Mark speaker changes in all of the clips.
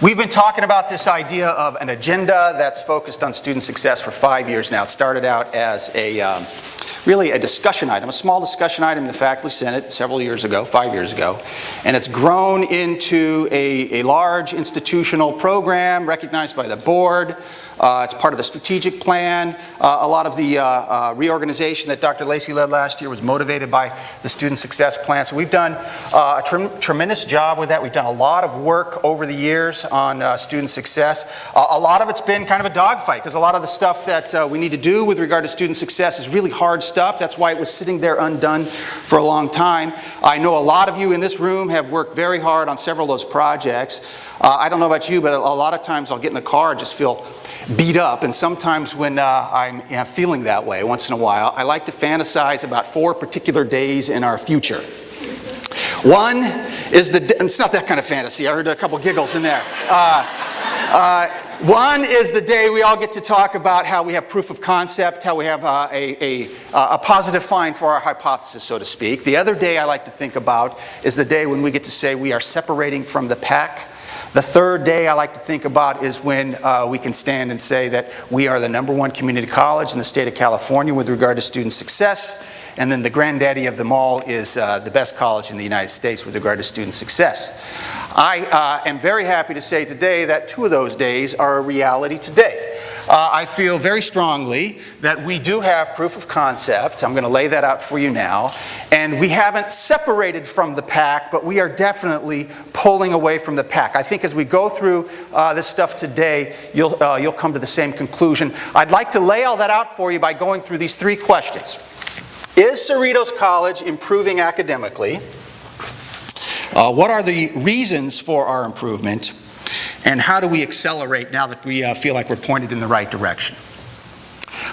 Speaker 1: We've been talking about this idea of an agenda that's focused on student success for 5 years now. It started out as really a discussion item, a small discussion item in the Faculty Senate several years ago, 5 years ago, and it's grown into a large institutional program recognized by the board. It's part of the strategic plan. A lot of the reorganization that Dr. Lacey led last year was motivated by the student success plan. So we've done a tremendous job with that. We've done a lot of work over the years on student success. A lot of it's been kind of a dogfight because a lot of the stuff that we need to do with regard to student success is really hard stuff. That's why it was sitting there undone for a long time. I know a lot of you in this room have worked very hard on several of those projects. I don't know about you, but a lot of times I'll get in the car and just feel beat up, and sometimes when I'm feeling that way once in a while, I like to fantasize about 4 particular days in our future. One is it's not that kind of fantasy, I heard a couple giggles in there. One is the day we all get to talk about how we have proof of concept, how we have a positive find for our hypothesis, so to speak. The other day I like to think about is the day when we get to say we are separating from the pack. The third day I like to think about is when we can stand and say that we are the #1 community college in the state of California with regard to student success. And then the granddaddy of them all is the best college in the United States with regard to student success. I am very happy to say today that 2 of those days are a reality today. I feel very strongly that we do have proof of concept. I'm going to lay that out for you now. And we haven't separated from the pack, but we are definitely pulling away from the pack. I think as we go through this stuff today, you'll come to the same conclusion. I'd like to lay all that out for you by going through these 3 questions. Is Cerritos College improving academically? What are the reasons for our improvement? And how do we accelerate now that we feel like we're pointed in the right direction?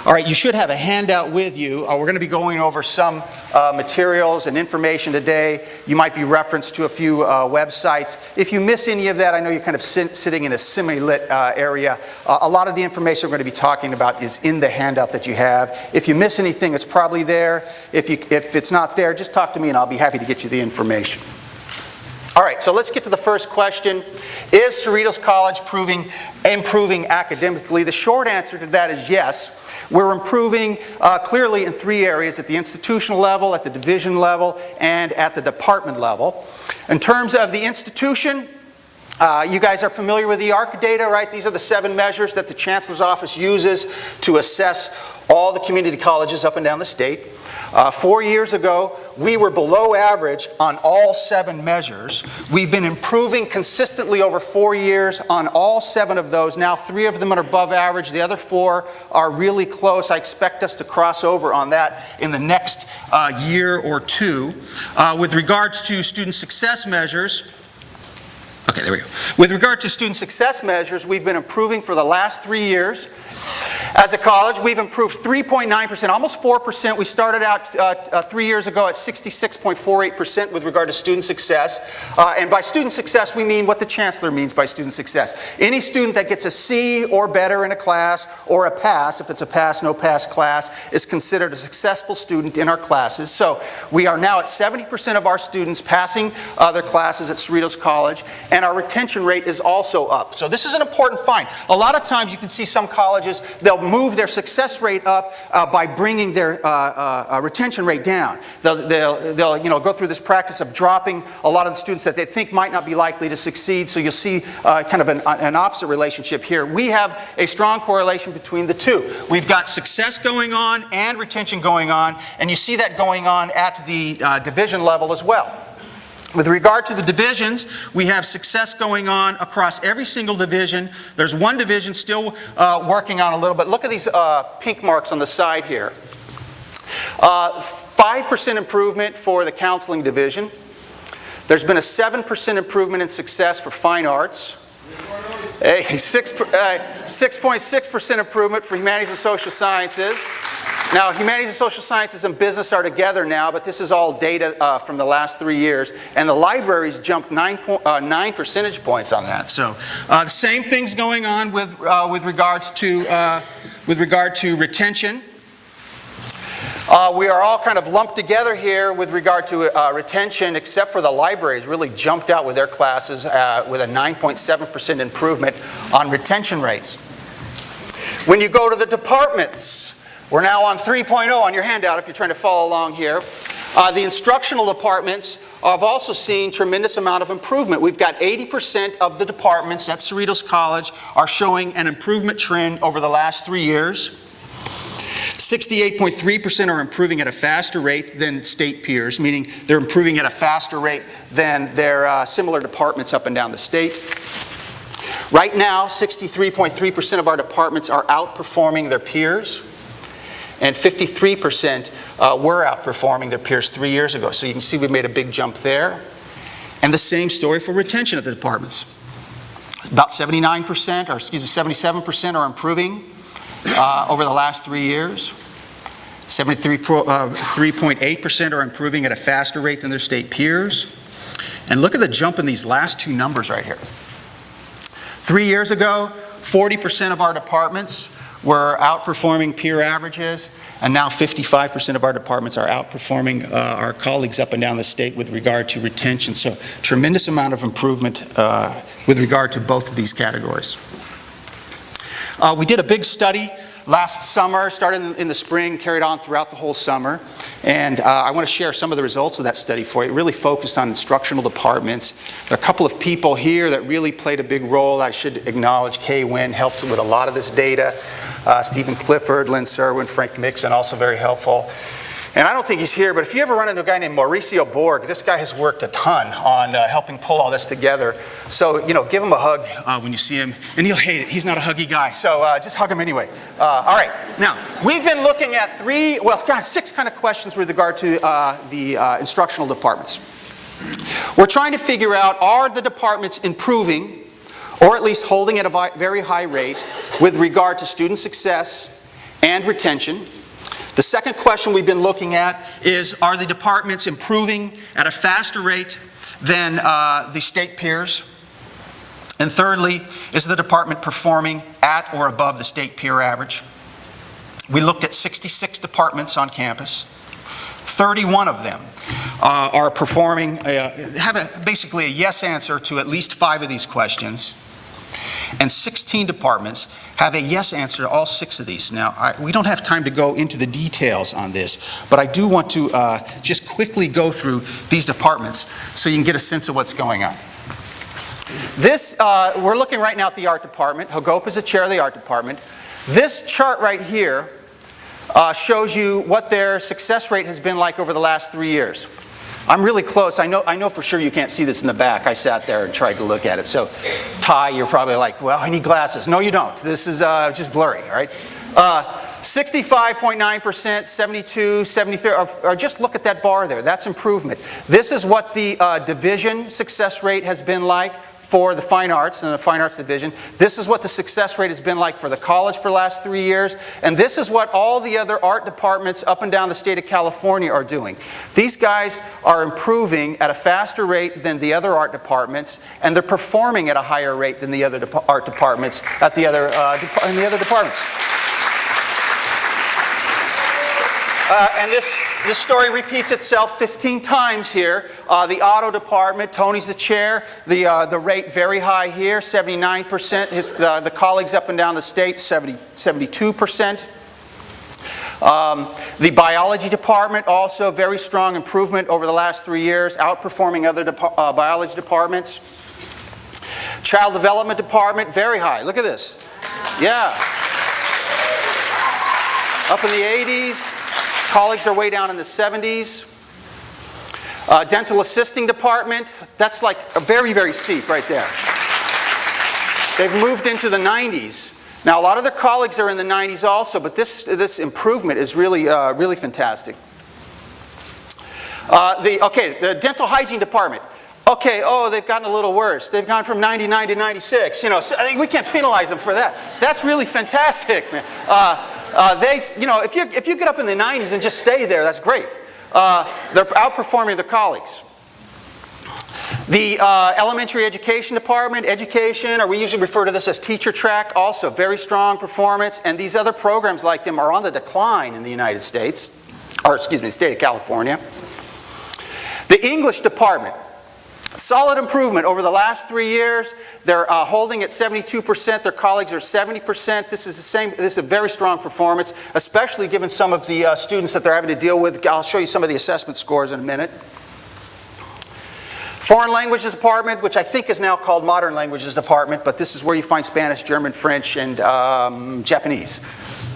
Speaker 1: All right, you should have a handout with you. We're going to be going over some materials and information today. You might be referenced to a few websites. If you miss any of that, I know you're kind of sitting in a semi-lit area. A lot of the information we're going to be talking about is in the handout that you have. If you miss anything, it's probably there. If it's not there, just talk to me and I'll be happy to get you the information. All right, so let's get to the first question. Is Cerritos College improving academically? The short answer to that is yes. We're improving clearly in 3 areas: at the institutional level, at the division level, and at the department level. In terms of the institution, you guys are familiar with the ARC data, right? These are the 7 measures that the Chancellor's Office uses to assess all the community colleges up and down the state. 4 years ago, we were below average on all 7 measures. We've been improving consistently over 4 years on all 7 of those. Now 3 of them are above average. The other 4 are really close. I expect us to cross over on that in the next year or 2. With regards to student success measures, okay, there we go. With regard to student success measures, we've been improving for the last 3 years. As a college, we've improved 3.9%, almost 4%. We started out 3 years ago at 66.48% with regard to student success. And by student success, we mean what the Chancellor means by student success. Any student that gets a C or better in a class, or a pass, if it's a pass, no pass class, is considered a successful student in our classes. So we are now at 70% of our students passing their classes at Cerritos College, and our retention rate is also up. So this is an important find. A lot of times you can see some colleges, they'll move their success rate up by bringing their retention rate down. They'll go through this practice of dropping a lot of the students that they think might not be likely to succeed. So you'll see kind of an opposite relationship here. We have a strong correlation between the 2. We've got success going on and retention going on, and you see that going on at the division level as well. With regard to the divisions, we have success going on across every single division. There's one division still working on a little bit. Look at these pink marks on the side here. 5% improvement for the counseling division. There's been a 7% improvement in success for fine arts. A 6.6% improvement for humanities and social sciences. Now, humanities and social sciences and business are together now, but this is all data from the last 3 years. And the libraries jumped 9 percentage points on that. So the same things going on with regard to retention. We are all kind of lumped together here with regard to retention, except for the libraries really jumped out with their classes with a 9.7% improvement on retention rates. When you go to the departments, we're now on 3.0 on your handout if you're trying to follow along here. The instructional departments have also seen tremendous amount of improvement. We've got 80% of the departments at Cerritos College are showing an improvement trend over the last 3 years. 68.3% are improving at a faster rate than state peers, meaning they're improving at a faster rate than their similar departments up and down the state. Right now, 63.3% of our departments are outperforming their peers, and 53% were outperforming their peers 3 years ago. So you can see we made a big jump there. And the same story for retention of the departments. About 79%, or excuse me, 77% are improving over the last 3 years. 73.8% are improving at a faster rate than their state peers. And look at the jump in these last two numbers right here. 3 years ago, 40% of our departments were outperforming peer averages, and now 55% of our departments are outperforming our colleagues up and down the state with regard to retention. So tremendous amount of improvement with regard to both of these categories. We did a big study last summer, started in the spring, carried on throughout the whole summer. And I want to share some of the results of that study for you. It really focused on instructional departments. There are a couple of people here that really played a big role. I should acknowledge Kay Wynn helped with a lot of this data. Stephen Clifford, Lynn Serwin, Frank Mixon, also very helpful. And I don't think he's here, but if you ever run into a guy named Mauricio Borg, this guy has worked a ton on helping pull all this together. So, give him a hug when you see him, and he'll hate it. He's not a huggy guy, so just hug him anyway. All right, now, we've been looking at six kind of questions with regard to the instructional departments. We're trying to figure out, are the departments improving, or at least holding at a very high rate with regard to student success and retention? The second question we've been looking at is, are the departments improving at a faster rate than the state peers? And thirdly, is the department performing at or above the state peer average? We looked at 66 departments on campus. 31 of them are performing, have basically a yes answer to at least 5 of these questions. And 16 departments have a yes answer to all 6 of these. Now, we don't have time to go into the details on this, but I do want to just quickly go through these departments so you can get a sense of what's going on. This, we're looking right now at the art department. Hagop is the chair of the art department. This chart right here shows you what their success rate has been like over the last 3 years. I'm really close. I know for sure you can't see this in the back. I sat there and tried to look at it. So, Ty, you're probably like, well, I need glasses. No, you don't. This is just blurry, all right? 65.9%, 72, 73, or just look at that bar there. That's improvement. This is what the division success rate has been like for the fine arts and the fine arts division. This is what the success rate has been like for the college for the last 3 years. And this is what all the other art departments up and down the state of California are doing. These guys are improving at a faster rate than the other art departments, and they're performing at a higher rate than the other art departments at the other in the other departments. And this story repeats itself 15 times here. The auto department, Tony's the chair. The rate very high here, 79%. The colleagues up and down the state, 72%. The biology department, also very strong improvement over the last 3 years, outperforming other biology departments. Child development department, very high. Look at this. Yeah. Up in the 80s. Colleagues are way down in the 70s. Dental assisting department, that's like a very, very steep right there. They've moved into the 90s. Now, a lot of their colleagues are in the 90s also, but this improvement is really, really fantastic. The dental hygiene department. Okay, they've gotten a little worse. They've gone from 99 to 96. So I think we can't penalize them for that. That's really fantastic, man. If you get up in the 90s and just stay there, that's great. They're outperforming their colleagues. The elementary education department, education, or we usually refer to this as teacher track, also very strong performance, and these other programs like them are on the decline in the United States. or excuse me, the state of California. The English department, solid improvement over the last 3 years. They're holding at 72%. Their colleagues are 70%. This is a very strong performance, especially given some of the students that they're having to deal with. I'll show you some of the assessment scores in a minute. Foreign Languages Department, which I think is now called Modern Languages Department, but this is where you find Spanish, German, French, and Japanese.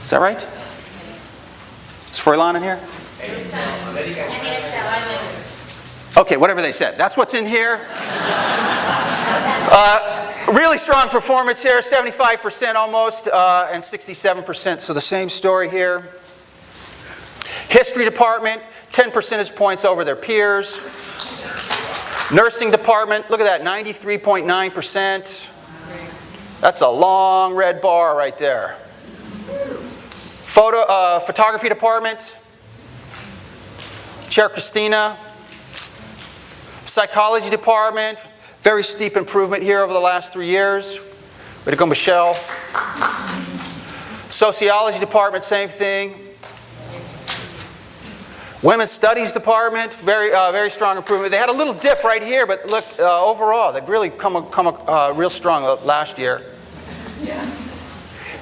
Speaker 1: Is that right? Is Froilan in here? Okay, whatever they said. That's what's in here. Really strong performance here, 75% almost, and 67%. So the same story here. History department, 10 percentage points over their peers. Nursing department, look at that, 93.9%. That's a long red bar right there. Photography department, Chair Christina. Psychology department, very steep improvement here over the last 3 years. Way to go, Michelle. Sociology department, same thing. Women's Studies department, very strong improvement. They had a little dip right here, but look, overall, they've really come real strong last year.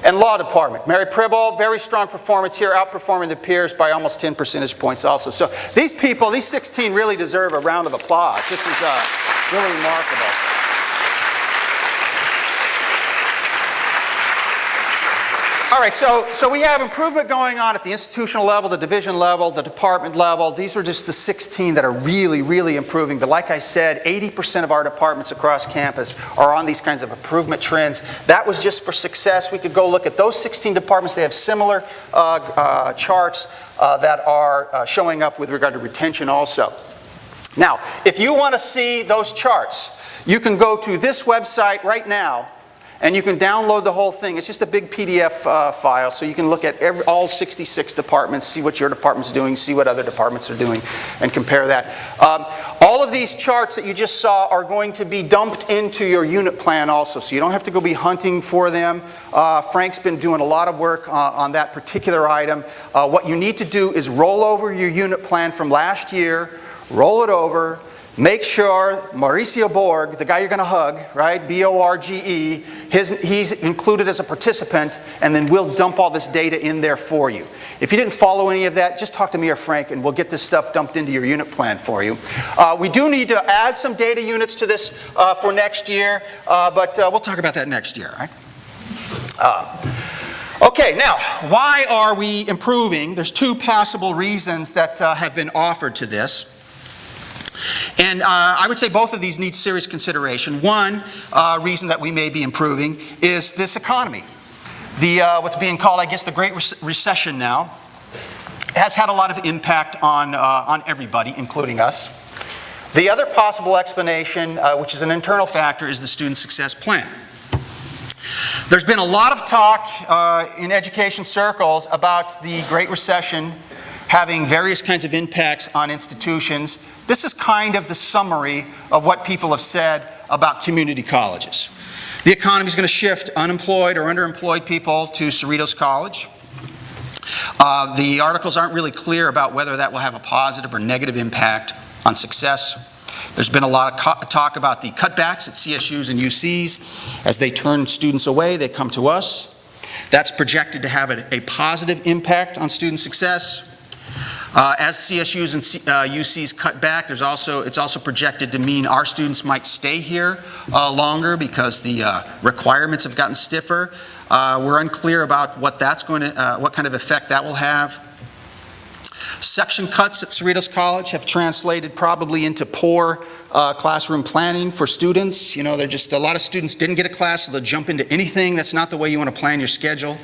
Speaker 1: And Law department, Mary Pribble, very strong performance here, outperforming the peers by almost 10 percentage points also. So these people, these 16 really deserve a round of applause. This is really remarkable. All right, so we have improvement going on at the institutional level, the division level, the department level. These are just the 16 that are really, really improving. But like I said, 80% of our departments across campus are on these kinds of improvement trends. That was just for success. We could go look at those 16 departments. They have similar charts that are showing up with regard to retention also. Now, if you want to see those charts, you can go to this website right now, and you can download the whole thing. It's just a big PDF file, so you can look at all 66 departments, see what your department's doing, see what other departments are doing, and compare that. All of these charts that you just saw are going to be dumped into your unit plan also, so you don't have to go be hunting for them. Frank's been doing a lot of work on that particular item. What you need to do is roll over your unit plan from last year, roll it over. Make sure Mauricio Borg, the guy you're going to hug, right, B-O-R-G-E, he's included as a participant, and then we'll dump all this data in there for you. If you didn't follow any of that, just talk to me or Frank, and we'll get this stuff dumped into your unit plan for you. We do need to add some data units to this for next year, but we'll talk about that next year, right? Okay, now, why are we improving? There's two possible reasons that have been offered to this. And I would say both of these need serious consideration. One reason that we may be improving is this economy. What's being called, I guess, the Great Recession now has had a lot of impact on everybody, including us. The other possible explanation, which is an internal factor, is the Student Success Plan. There's been a lot of talk in education circles about the Great Recession having various kinds of impacts on institutions. This is kind of the summary of what people have said about community colleges. The economy is going to shift unemployed or underemployed people to Cerritos College. The articles aren't really clear about whether that will have a positive or negative impact on success. There's been a lot of talk about the cutbacks at CSUs and UCs. As they turn students away, they come to us. That's projected to have a positive impact on student success. As CSUs and UCs cut back, it's also projected to mean our students might stay here longer because the requirements have gotten stiffer. We're unclear about what kind of effect that will have. Section cuts at Cerritos College have translated probably into poor classroom planning for students. You know, a lot of students didn't get a class, so they'll jump into anything. That's not the way you want to plan your schedule.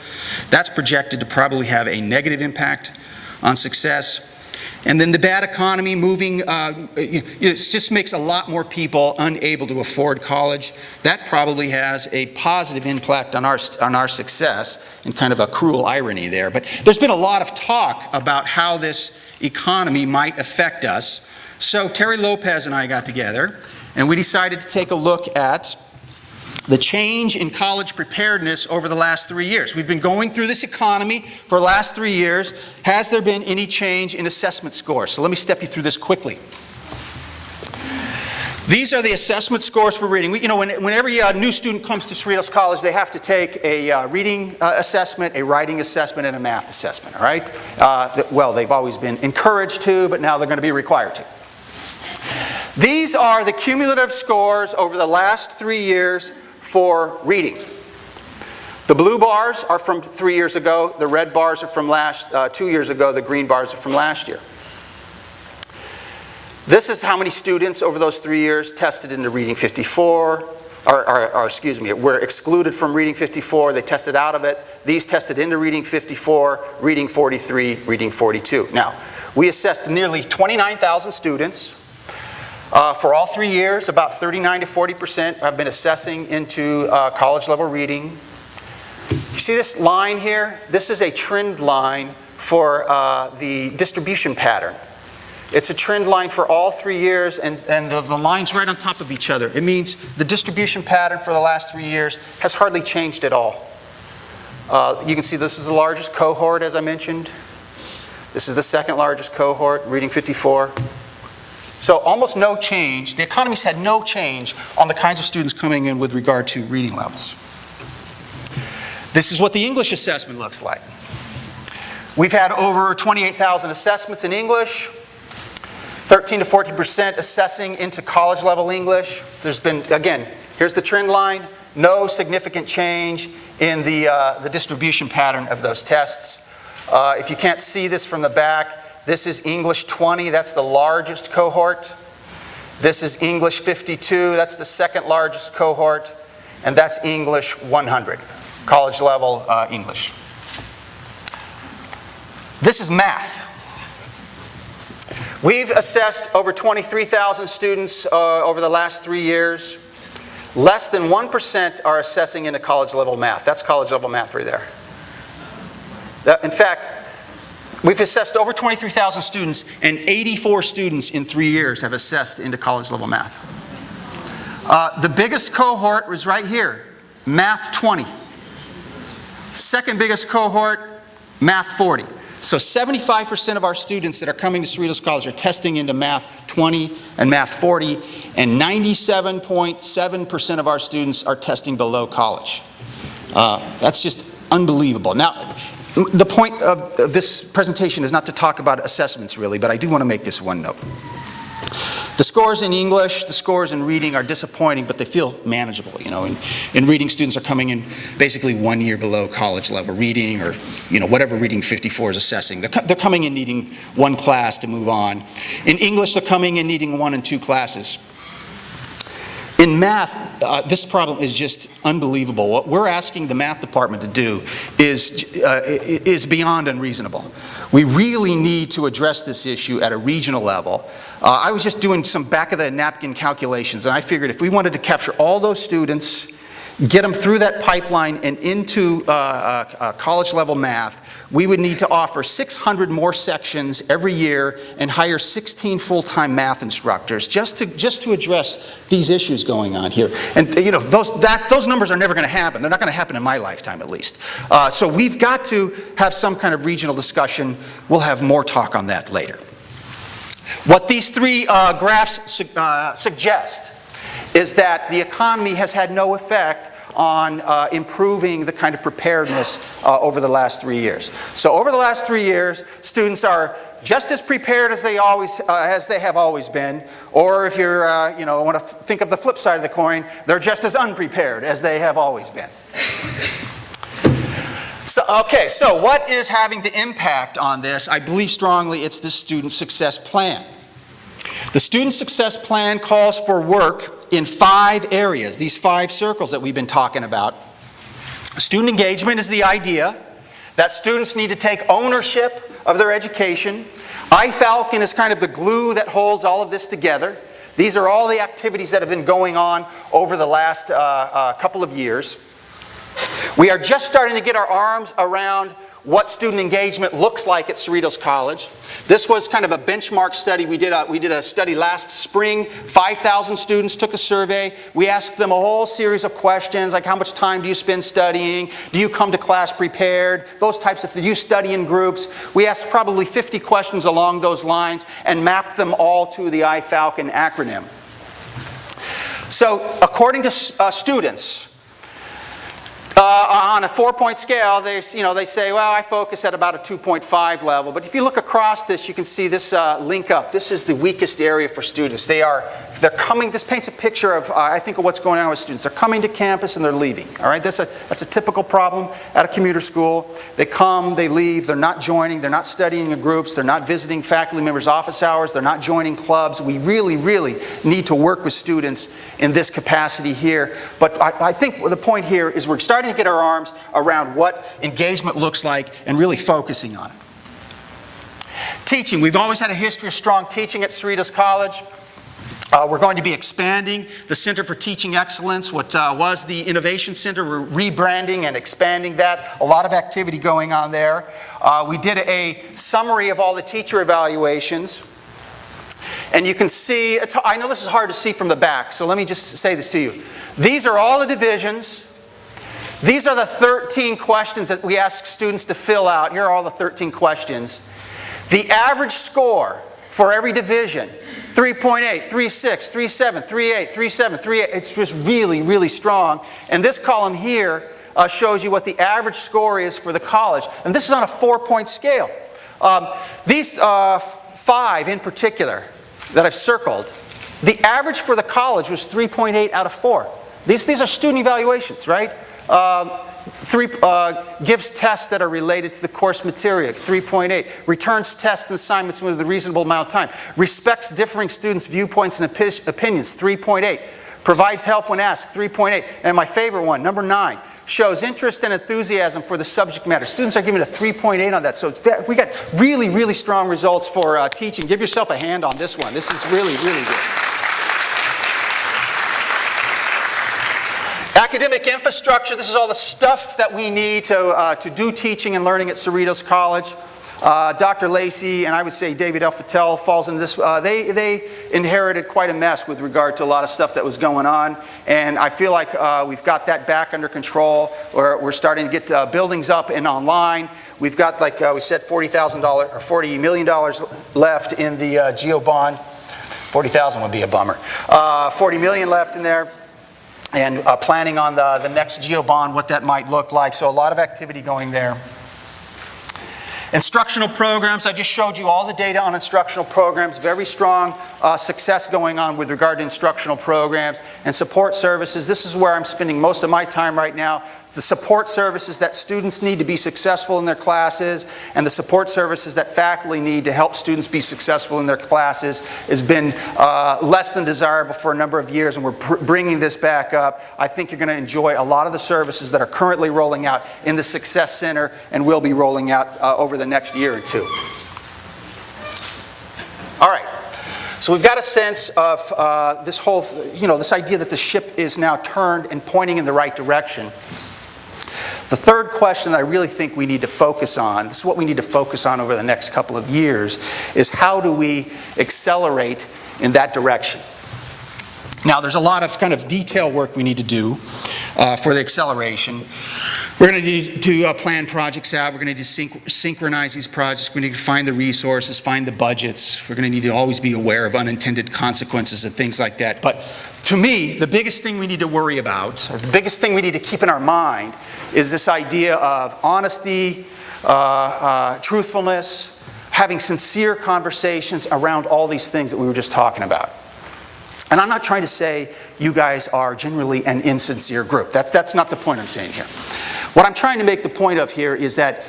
Speaker 1: That's projected to probably have a negative impact on success. And then the bad economy moving, it just makes a lot more people unable to afford college. That probably has a positive impact on our success, and kind of a cruel irony there. But there's been a lot of talk about how this economy might affect us. So Terry Lopez and I got together, and we decided to take a look at the change in college preparedness over the last 3 years. We've been going through this economy for the last 3 years. Has there been any change in assessment scores? So let me step you through this quickly. These are the assessment scores for reading. When every new student comes to Cerritos College, they have to take a reading assessment, a writing assessment, and a math assessment, all right? Well, they've always been encouraged to, but now they're going to be required to. These are the cumulative scores over the last 3 years for reading. The blue bars are from 3 years ago. The red bars are from 2 years ago. The green bars are from last year. This is how many students over those 3 years tested into Reading 54, were excluded from Reading 54. They tested out of it. These tested into Reading 54, Reading 43, Reading 42. Now, we assessed nearly 29,000 students. For all 3 years, about 39 to 40% have been assessing into college level reading. You see this line here? This is a trend line for the distribution pattern. It's a trend line for all 3 years, and the lines right on top of each other. It means the distribution pattern for the last 3 years has hardly changed at all. You can see this is the largest cohort, as I mentioned. This is the second largest cohort, Reading 54. So almost no change. The economy's had no change on the kinds of students coming in with regard to reading levels. This is what the English assessment looks like. We've had over 28,000 assessments in English. 13 to 14% assessing into college level English. There's been, again, here's the trend line. No significant change in the distribution pattern of those tests. If you can't see this from the back, this is English 20. That's the largest cohort. This is English 52. That's the second largest cohort. And that's English 100, college level English. This is math. We've assessed over 23,000 students over the last 3 years. Less than 1% are assessing into college level math. That's college level math right there. In fact, we've assessed over 23,000 students, and 84 students in 3 years have assessed into college level math. The biggest cohort was right here, math 20. Second biggest cohort, math 40. So 75% of our students that are coming to Cerritos College are testing into math 20 and math 40, and 97.7% of our students are testing below college. That's just unbelievable. Now, the point of this presentation is not to talk about assessments really, but I do want to make this one note. The scores in English, the scores in reading are disappointing, but they feel manageable. In reading, students are coming in basically 1 year below college level reading, or whatever Reading 54 is assessing. They're coming in needing one class to move on. In English, they're coming in needing 1 and 2 classes. In math, this problem is just unbelievable. What we're asking the math department to do is beyond unreasonable. We really need to address this issue at a regional level. I was just doing some back-of-the-napkin calculations, and I figured if we wanted to capture all those students, get them through that pipeline and into college-level math, we would need to offer 600 more sections every year and hire 16 full-time math instructors just to address these issues going on here. And those numbers are never going to happen. They're not going to happen in my lifetime, at least. So we've got to have some kind of regional discussion. We'll have more talk on that later. What these 3 graphs suggest is that the economy has had no effect on improving the kind of preparedness over the last 3 years. So over the last 3 years, students are just as prepared as they have always been, or if you're want to think of the flip side of the coin, they're just as unprepared as they have always been. So what is having the impact on this? I believe strongly it's the Student Success Plan. The Student Success Plan calls for work in 5 areas, these 5 circles that we've been talking about. Student engagement is the idea that students need to take ownership of their education. iFalcon is kind of the glue that holds all of this together. These are all the activities that have been going on over the last couple of years. We are just starting to get our arms around what student engagement looks like at Cerritos College. This was kind of a benchmark study. We did a study last spring. 5,000 students took a survey. We asked them a whole series of questions, like how much time do you spend studying? Do you come to class prepared? Those types of things. Do you study in groups? We asked probably 50 questions along those lines and mapped them all to the iFalcon acronym. So according to students, on a 4-point scale, they say, well, I focus at about a 2.5 level. But if you look across this, you can see this link up. This is the weakest area for students. They're coming. This paints a picture of, I think, of what's going on with students. They're coming to campus and they're leaving. All right, that's a typical problem at a commuter school. They come, they leave. They're not joining. They're not studying in groups. They're not visiting faculty members' office hours. They're not joining clubs. We really, really need to work with students in this capacity here. But I think the point here is we're starting to get our arms around what engagement looks like and really focusing on it. Teaching. We've always had a history of strong teaching at Cerritos College. We're going to be expanding the Center for Teaching Excellence, what was the Innovation Center. We're rebranding and expanding that. A lot of activity going on there. We did a summary of all the teacher evaluations. And you can see, I know this is hard to see from the back, so let me just say this to you. These are all the divisions. These are the 13 questions that we ask students to fill out. Here are all the 13 questions. The average score for every division, 3.8, 3.6, 3.7, 3.8, 3.7, 3.8. It's just really, really strong. And this column here shows you what the average score is for the college. And this is on a 4-point scale. These 5 in particular that I've circled, the average for the college was 3.8 out of 4. These are student evaluations, right? Gives tests that are related to the course material, 3.8. Returns tests and assignments with a reasonable amount of time. Respects differing students' viewpoints and opinions, 3.8. Provides help when asked, 3.8. And my favorite one, number 9. Shows interest and enthusiasm for the subject matter. Students are giving a 3.8 on that. So we got really, really strong results for teaching. Give yourself a hand on this one. This is really, really good. Academic infrastructure, this is all the stuff that we need to do teaching and learning at Cerritos College. Dr. Lacey and I would say David L. Fattel falls into this. They inherited quite a mess with regard to a lot of stuff that was going on. And I feel like we've got that back under control. We're starting to get buildings up and online. We've got, like we said, $40,000 or $40 million left in the GEO bond. 40,000 would be a bummer. 40 million left in there. And planning on the next GEO bond, what that might look like. So a lot of activity going there. Instructional programs, I just showed you all the data on instructional programs. Very strong success going on with regard to instructional programs. And support services, this is where I'm spending most of my time right now. The support services that students need to be successful in their classes and the support services that faculty need to help students be successful in their classes has been less than desirable for a number of years, and we're bringing this back up. I think you're going to enjoy a lot of the services that are currently rolling out in the Success Center and will be rolling out over the next year or two. All right. So we've got a sense of this whole, this idea that the ship is now turned and pointing in the right direction. The third question that I really think we need to focus on, this is what we need to focus on over the next couple of years, is how do we accelerate in that direction? Now, there's a lot of kind of detail work we need to do for the acceleration. We're going to need to plan projects out. We're going to need to synchronize these projects. We need to find the resources, find the budgets. We're going to need to always be aware of unintended consequences and things like that. But to me, the biggest thing we need to worry about, or the biggest thing we need to keep in our mind, is this idea of honesty, truthfulness, having sincere conversations around all these things that we were just talking about. And I'm not trying to say you guys are generally an insincere group. That's not the point I'm saying here. What I'm trying to make the point of here is that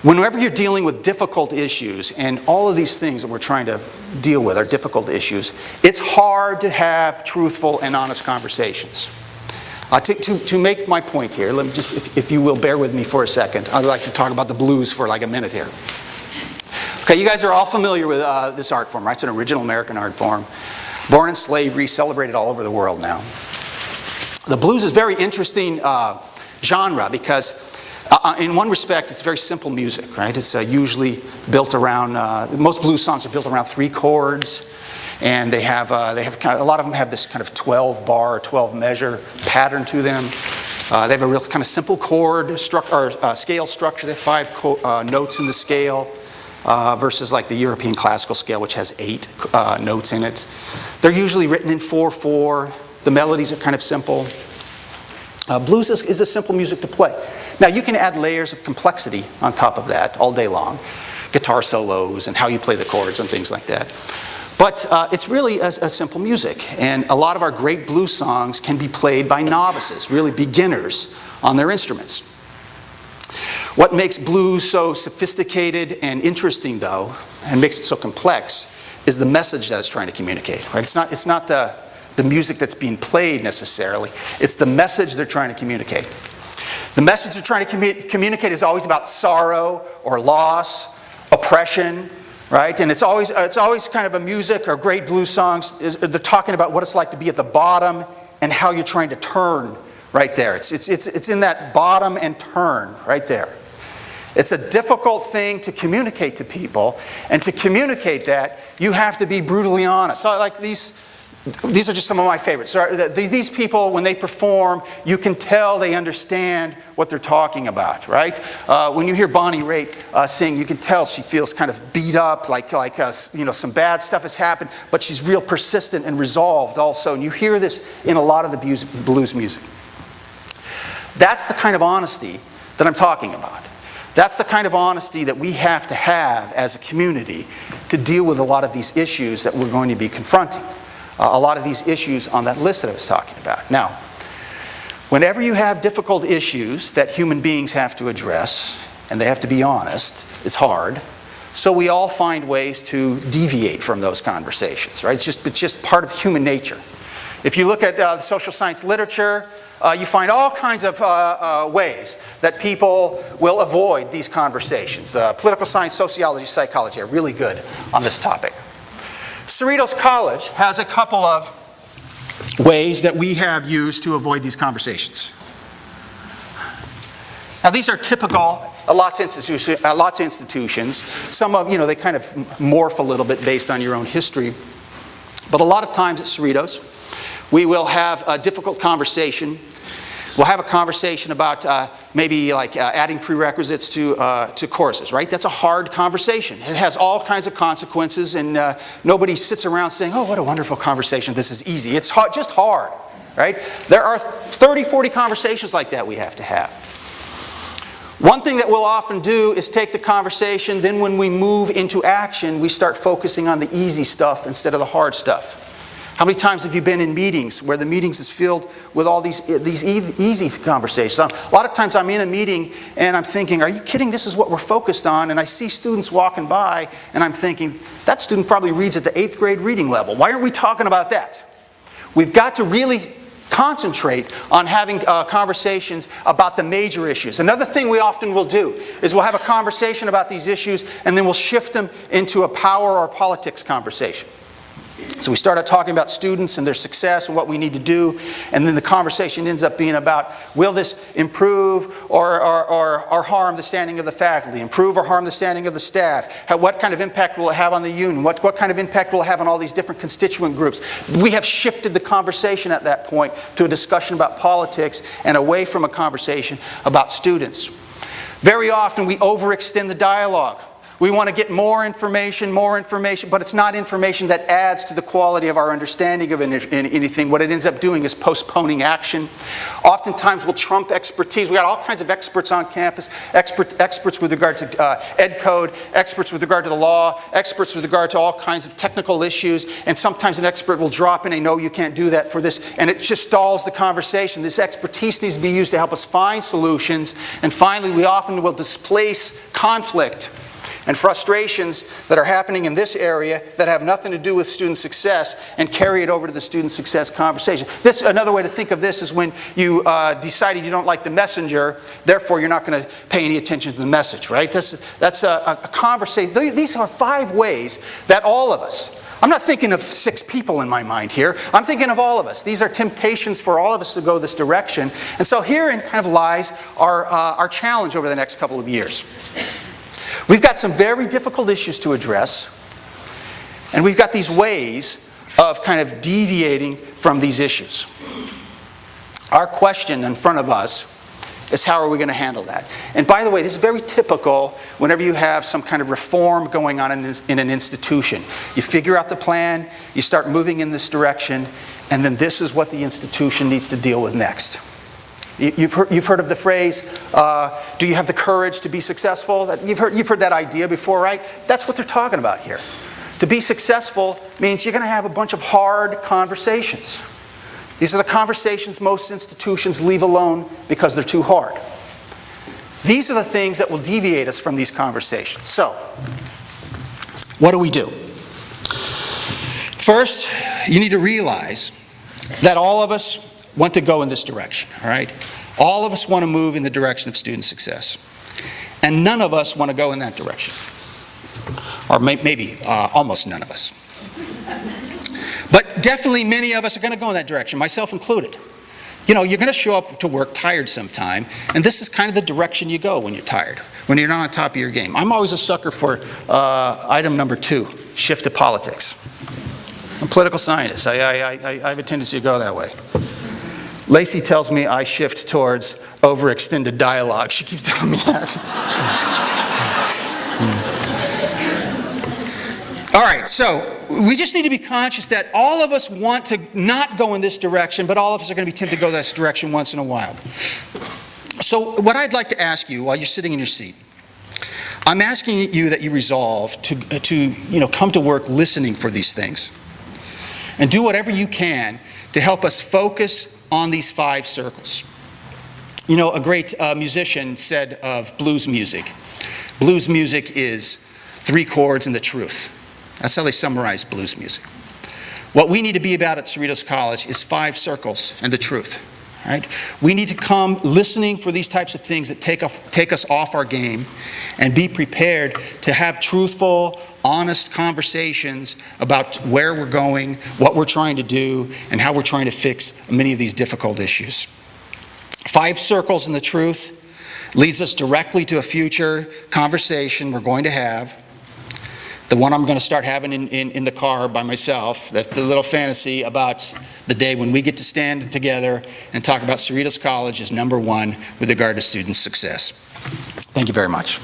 Speaker 1: whenever you're dealing with difficult issues, and all of these things that we're trying to deal with are difficult issues, it's hard to have truthful and honest conversations. To make my point here, let me just, if you will bear with me for a second, I'd like to talk about the blues for like a minute here. Okay, you guys are all familiar with this art form, right? It's an original American art form. Born in slavery, celebrated all over the world now. The blues is a very interesting genre because In one respect, it's very simple music, right? It's usually built around, most blues songs are built around 3 chords, and they have a lot of them have this kind of 12-bar or 12-measure pattern to them. They have a real kind of simple chord scale structure. They have 5 notes in the scale versus like the European classical scale, which has 8 notes in it. They're usually written in 4/4. The melodies are kind of simple. Blues is a simple music to play. Now, you can add layers of complexity on top of that all day long. Guitar solos and how you play the chords and things like that. But it's really a simple music. And a lot of our great blues songs can be played by novices, really beginners on their instruments. What makes blues so sophisticated and interesting, though, and makes it so complex, is the message that it's trying to communicate. Right? It's not the music that's being played necessarily. It's the message they're trying to communicate. The message they're trying to communicate is always about sorrow or loss, oppression, right? And it's always kind of a music or great blues songs. They're talking about what it's like to be at the bottom and how you're trying to turn right there. It's in that bottom and turn right there. It's a difficult thing to communicate to people, and to communicate that, you have to be brutally honest. So like these are just some of my favorites. These people, when they perform, you can tell they understand what they're talking about, right? When you hear Bonnie Raitt sing, you can tell she feels kind of beat up, like some bad stuff has happened, but she's real persistent and resolved also. And you hear this in a lot of the blues music. That's the kind of honesty that I'm talking about. That's the kind of honesty that we have to have as a community to deal with a lot of these issues that we're going to be confronting. A lot of these issues on that list that I was talking about. Now, whenever you have difficult issues that human beings have to address, and they have to be honest, it's hard, so we all find ways to deviate from those conversations, right? It's just part of human nature. If you look at the social science literature, you find all kinds of ways that people will avoid these conversations. Political science, sociology, psychology are really good on this topic. Cerritos College has a couple of ways that we have used to avoid these conversations. Now, these are typical at lots of institutions. Some of, they kind of morph a little bit based on your own history. But a lot of times at Cerritos, we will have a difficult conversation. We'll have a conversation about maybe like adding prerequisites to courses, right? That's a hard conversation. It has all kinds of consequences, and nobody sits around saying, oh, what a wonderful conversation, this is easy. It's just hard, right? There are 30, 40 conversations like that we have to have. One thing that we'll often do is take the conversation, then when we move into action, we start focusing on the easy stuff instead of the hard stuff. How many times have you been in meetings where the meetings is filled with all these easy conversations? A lot of times I'm in a meeting and I'm thinking, are you kidding? This is what we're focused on. And I see students walking by and I'm thinking, that student probably reads at the 8th grade reading level. Why aren't we talking about that? We've got to really concentrate on having conversations about the major issues. Another thing we often will do is we'll have a conversation about these issues and then we'll shift them into a power or politics conversation. So we start out talking about students and their success and what we need to do, and then the conversation ends up being about, will this improve or harm the standing of the faculty, improve or harm the standing of the staff? What kind of impact will it have on the union? What kind of impact will it have on all these different constituent groups? We have shifted the conversation at that point to a discussion about politics and away from a conversation about students. Very often we overextend the dialogue. We want to get more information, but it's not information that adds to the quality of our understanding of anything. What it ends up doing is postponing action. Oftentimes we'll trump expertise. We got all kinds of experts on campus, experts with regard to ed code, experts with regard to the law, experts with regard to all kinds of technical issues, and sometimes an expert will drop in and no, you can't do that for this, and it just stalls the conversation. This expertise needs to be used to help us find solutions, and finally we often will displace conflict and frustrations that are happening in this area that have nothing to do with student success and carry it over to the student success conversation. Another way to think of this is when you decided you don't like the messenger, therefore you're not going to pay any attention to the message, right? That's a conversation. These are 5 ways that all of us I'm not thinking of 6 people in my mind here. I'm thinking of all of us. These are temptations for all of us to go this direction. And so herein kind of lies our challenge over the next couple of years. We've got some very difficult issues to address, and we've got these ways of kind of deviating from these issues. Our question in front of us is, how are we going to handle that? And by the way, this is very typical whenever you have some kind of reform going on in an institution. You figure out the plan, you start moving in this direction, and then this is what the institution needs to deal with next. You've heard of the phrase, do you have the courage to be successful? You've heard that idea before, right? That's what they're talking about here. To be successful means you're going to have a bunch of hard conversations. These are the conversations most institutions leave alone because they're too hard. These are the things that will deviate us from these conversations. So, what do? First, you need to realize that all of us want to go in this direction, all right? All of us want to move in the direction of student success. And none of us want to go in that direction. Or maybe almost none of us. But definitely many of us are going to go in that direction, myself included. You know, you're going to show up to work tired sometime, and this is kind of the direction you go when you're tired, when you're not on top of your game. I'm always a sucker for item number 2, shift to politics. I'm a political scientist. I have a tendency to go that way. Lacey tells me I shift towards overextended dialogue. She keeps telling me that. All right, so we just need to be conscious that all of us want to not go in this direction, but all of us are going to be tempted to go this direction once in a while. So what I'd like to ask you while you're sitting in your seat, I'm asking you that you resolve to come to work listening for these things. And do whatever you can to help us focus on these 5 circles. You know, a great musician said of blues music is 3 chords and the truth. That's how they summarize blues music. What we need to be about at Cerritos College is 5 circles and the truth. Right? We need to come listening for these types of things that take us off our game, and be prepared to have truthful, honest conversations about where we're going, what we're trying to do, and how we're trying to fix many of these difficult issues. 5 circles and the truth leads us directly to a future conversation we're going to have. The one I'm going to start having in the car by myself, that the little fantasy about the day when we get to stand together and talk about Cerritos College is number 1 with regard to student success. Thank you very much.